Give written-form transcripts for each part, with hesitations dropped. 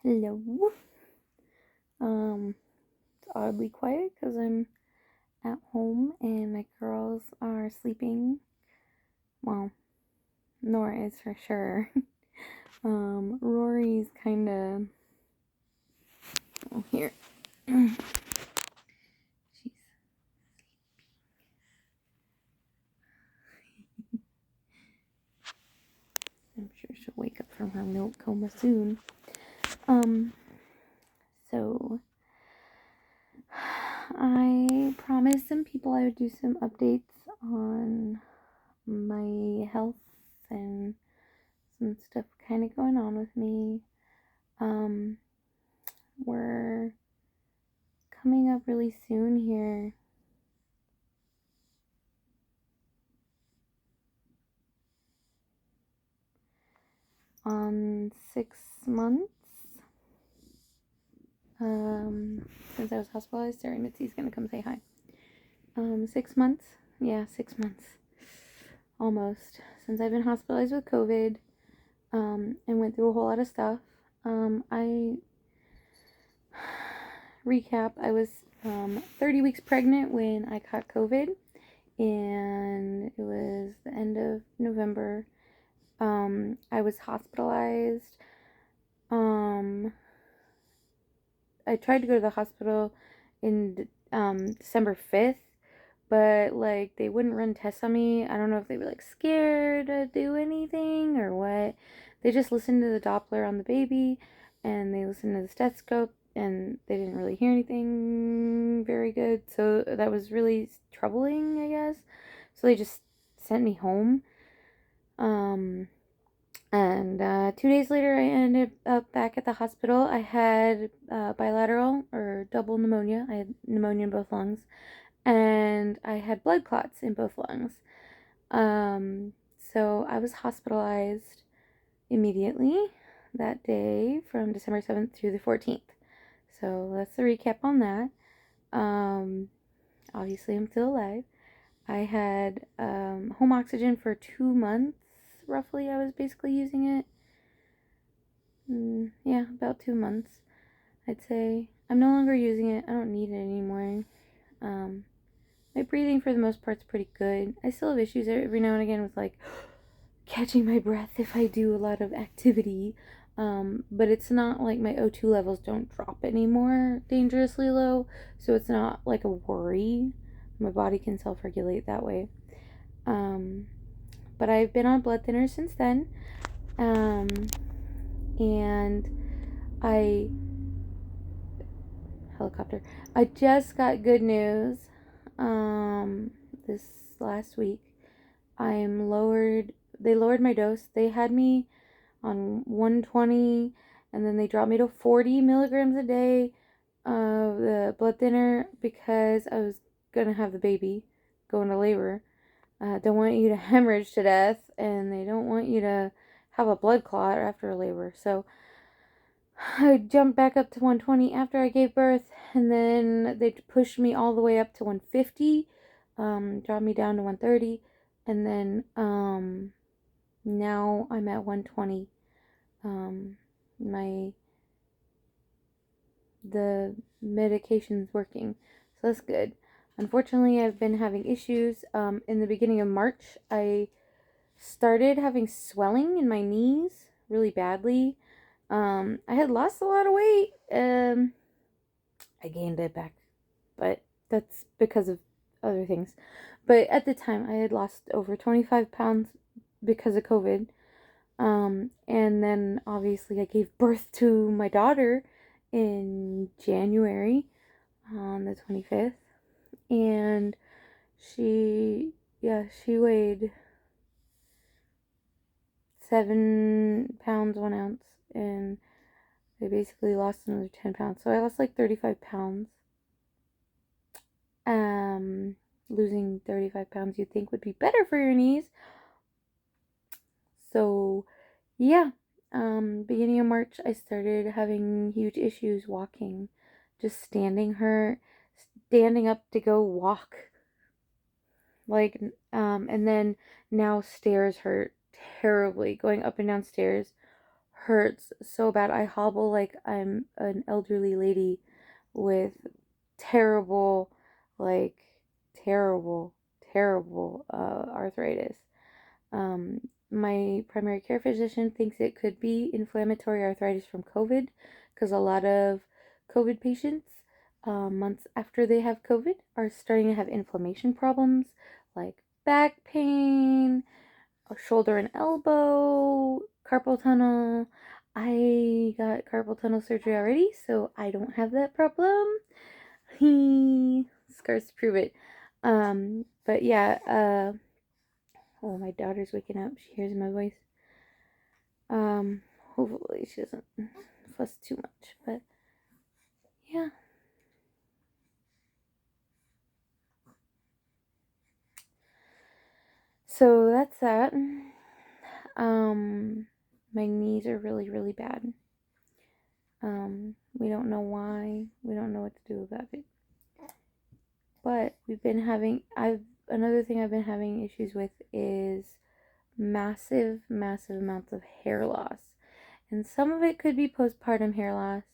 Hello. It's oddly quiet because I'm at home and my girls are sleeping. Well, Nora is for sure. Rory's kind of here. She's. I'm sure she'll wake up from her milk coma soon. Um. So I promised some people I would do some updates on my health and some stuff kind of going on with me. We're coming up really soon here. On 6 months. Since I was hospitalized, Sarah Mitzi's gonna come say hi. 6 months. Yeah, 6 months. Almost. Since I've been hospitalized with COVID. And went through a whole lot of stuff. I recap, I was 30 weeks pregnant when I caught COVID, and it was the end of November. I was hospitalized. I tried to go to the hospital in December 5th, but like they wouldn't run tests on me. I don't know if they were like scared to do anything or what. They just listened to the Doppler on the baby and they listened to the stethoscope and they didn't really hear anything very good. So that was really troubling, I guess. So they just sent me home. And 2 days later, I ended up back at the hospital. I had bilateral or double pneumonia. I had pneumonia in both lungs, and I had blood clots in both lungs. So I was hospitalized immediately that day from December 7th through the 14th. So that's the recap on that. Obviously, I'm still alive. I had home oxygen for 2 months, roughly. I was basically using it. Yeah, about 2 months, I'd say. I'm no longer using it. I don't need it anymore. My breathing for the most part's pretty good. I still have issues every now and again with like catching my breath if I do a lot of activity. But it's not like my O2 levels don't drop anymore dangerously low, so it's not like a worry. My body can self-regulate that way. But I've been on blood thinners since then. And I helicopter. I just got good news this last week. They lowered my dose. They had me on 120 and then they dropped me to 40 milligrams a day of the blood thinner because I was gonna have the baby go into labor. Don't want you to hemorrhage to death, and they don't want you to have a blood clot after labor. So I jumped back up to 120 after I gave birth, and then they pushed me all the way up to 150, dropped me down to 130, and then now I'm at 120. The medication's working, so that's good. Unfortunately, I've been having issues. In the beginning of March, I started having swelling in my knees really badly. I had lost a lot of weight. I gained it back, but that's because of other things. But at the time, I had lost over 25 pounds because of COVID. And then obviously I gave birth to my daughter in January on the 25th. And she weighed 7 pounds, 1 ounce. And I basically lost another 10 pounds. So I lost like 35 pounds. Losing 35 pounds you'd think would be better for your knees. So, yeah. Beginning of March, I started having huge issues walking. Just standing up to go walk. Like, and then now stairs hurt terribly. Going up and down stairs hurts so bad. I hobble like I'm an elderly lady with terrible, like terrible, terrible arthritis. My primary care physician thinks it could be inflammatory arthritis from COVID because a lot of COVID patients, months after they have COVID, are starting to have inflammation problems like back pain, shoulder and elbow, carpal tunnel. I got carpal tunnel surgery already, so I don't have that problem. Scars to prove it. But yeah, oh, my daughter's waking up. She hears my voice. Um, Hopefully she doesn't fuss too much, but yeah. So that's that. Um, my knees are really, really bad. We don't know why. We don't know what to do about it. But another thing I've been having issues with is massive, massive amounts of hair loss. And some of it could be postpartum hair loss.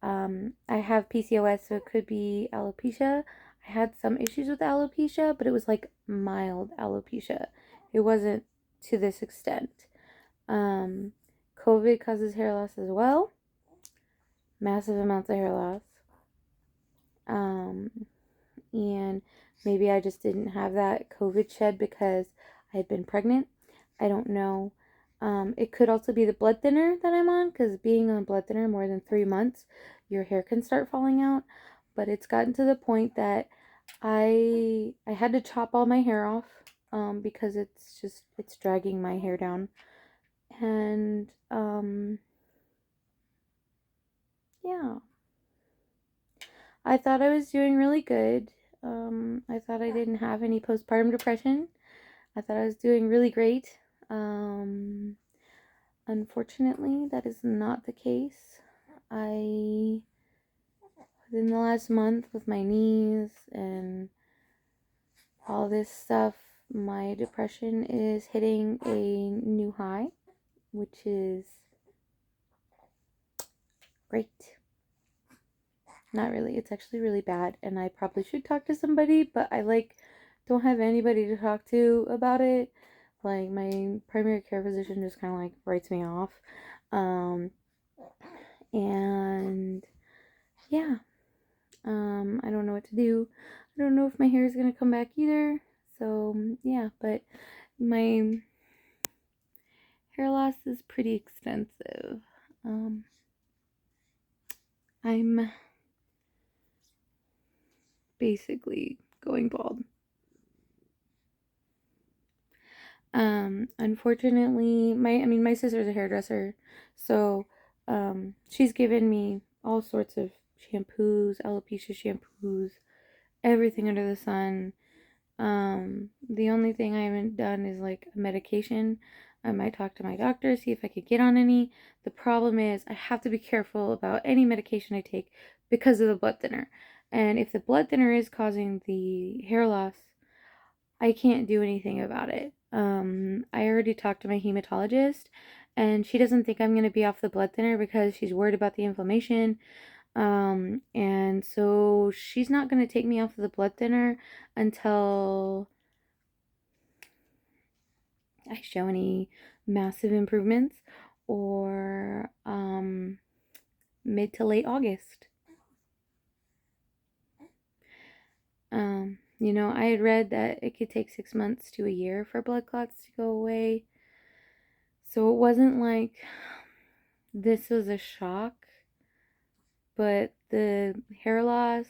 I have PCOS, so it could be alopecia. I had some issues with alopecia, but it was like mild alopecia. It wasn't to this extent. Um, COVID causes hair loss as well. Massive amounts of hair loss. Um, and maybe I just didn't have that COVID shed because I had been pregnant. I don't know. It could also be the blood thinner that I'm on, because being on blood thinner more than 3 months, your hair can start falling out. But it's gotten to the point that I had to chop all my hair off, because it's dragging my hair down. And yeah, I thought I was doing really good. I thought I didn't have any postpartum depression. I thought I was doing really great. Unfortunately, that is not the case. Within the last month, with my knees and all this stuff, my depression is hitting a new high, which is great. Not really. It's actually really bad, and I probably should talk to somebody, but I don't have anybody to talk to about it. Like, my primary care physician just kind of like writes me off. And yeah, I don't know what to do. I don't know if my hair is gonna come back either. So yeah, but my hair loss is pretty extensive. I'm basically going bald. Unfortunately, my sister's a hairdresser, so she's given me all sorts of shampoos, alopecia shampoos, everything under the sun. The only thing I haven't done is like a medication. I might talk to my doctor, see if I could get on any. The problem is I have to be careful about any medication I take because of the blood thinner. And if the blood thinner is causing the hair loss, I can't do anything about it. I already talked to my hematologist, and she doesn't think I'm going to be off the blood thinner because she's worried about the inflammation. And so she's not going to take me off of the blood thinner until I show any massive improvements, or mid to late August. I had read that it could take 6 months to a year for blood clots to go away. So it wasn't like this was a shock, but the hair loss,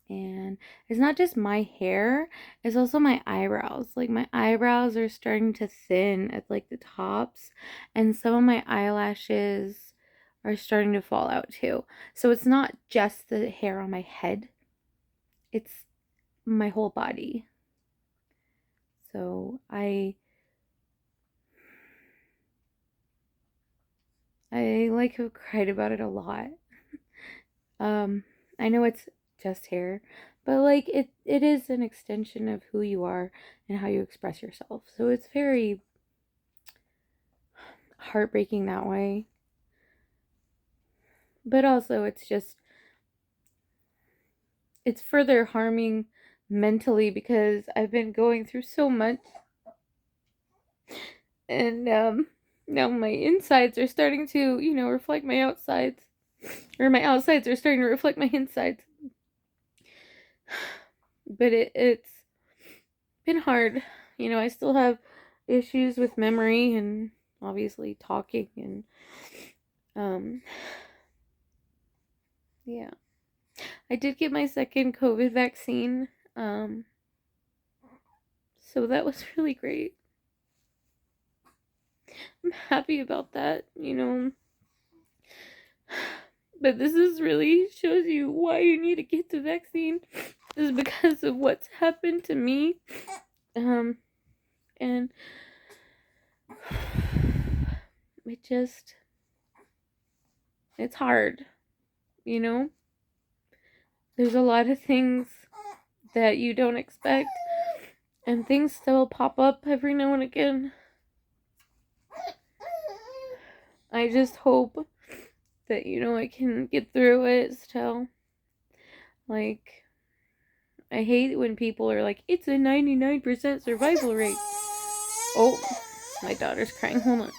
and it's not just my hair, it's also my eyebrows. Like, my eyebrows are starting to thin at like the tops, and some of my eyelashes are starting to fall out too. So it's not just the hair on my head, it's my whole body. So I have cried about it a lot. I know it's just hair, but like it is an extension of who you are and how you express yourself. So it's very heartbreaking that way. But also it's further harming mentally because I've been going through so much. And now my insides are starting to, reflect my outsides. Or my outsides are starting to reflect my insides. But it's been hard. I still have issues with memory and obviously talking and yeah. I did get my second COVID vaccine. So that was really great. I'm happy about that, But this is really shows you why you need to get the vaccine. Is because of what's happened to me. And it's hard, There's a lot of things that you don't expect, and things still pop up every now and again. I just hope that, I can get through it still. Like, I hate when people are like, it's a 99% survival rate. Oh, my daughter's crying. Hold on.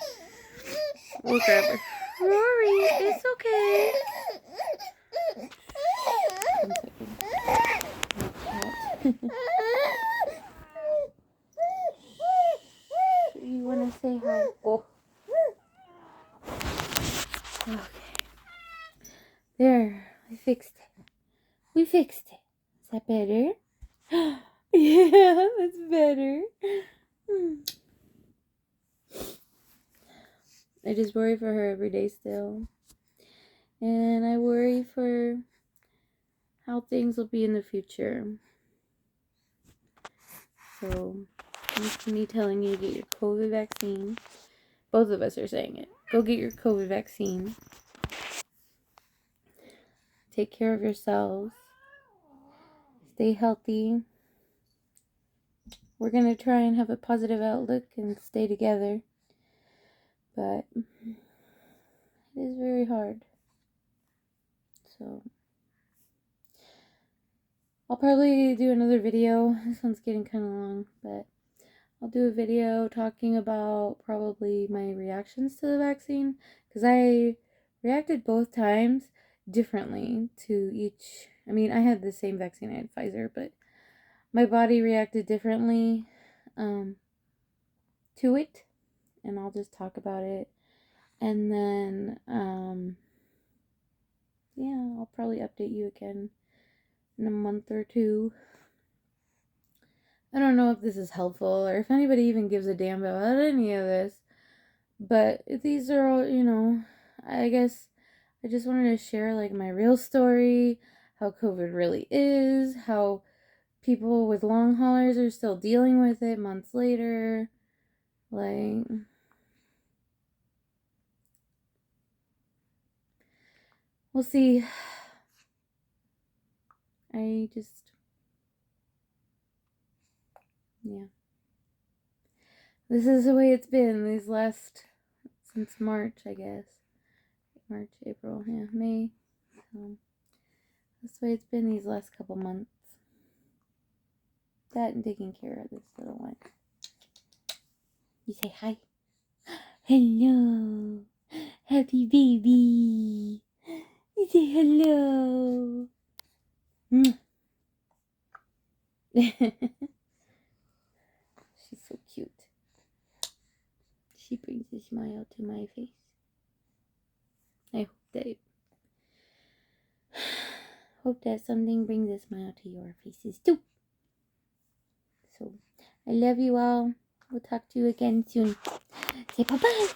We'll grab her. Rory, it's okay. 1 second. You want to say hi? Oh. Okay. There. I fixed it. We fixed it. Is that better? Yeah, that's better. I just worry for her every day still. And I worry for how things will be in the future. So, it's me telling you to get your COVID vaccine. Both of us are saying it. Go get your COVID vaccine. Take care of yourselves. Stay healthy. We're going to try and have a positive outlook and stay together. But it is very hard. So, I'll probably do another video. This one's getting kind of long, but I'll do a video talking about probably my reactions to the vaccine, because I reacted both times differently to each. I mean, I had the same vaccine. I had Pfizer, but my body reacted differently to it, and I'll just talk about it. And then, yeah, I'll probably update you again in a month or two. I don't know if this is helpful or if anybody even gives a damn about any of this, but these are all, I guess I just wanted to share like my real story, how COVID really is, how people with long haulers are still dealing with it months later. Like, we'll see. Yeah. This is the way it's been since March, I guess. March, April, yeah, May. So, that's the way it's been these last couple months. That and taking care of this little one. You say hi. Hello. Happy baby. You say hello. She's so cute. She brings a smile to my face. I hope that something brings a smile to your faces too. So, I love you all. We'll talk to you again soon. Say bye-bye.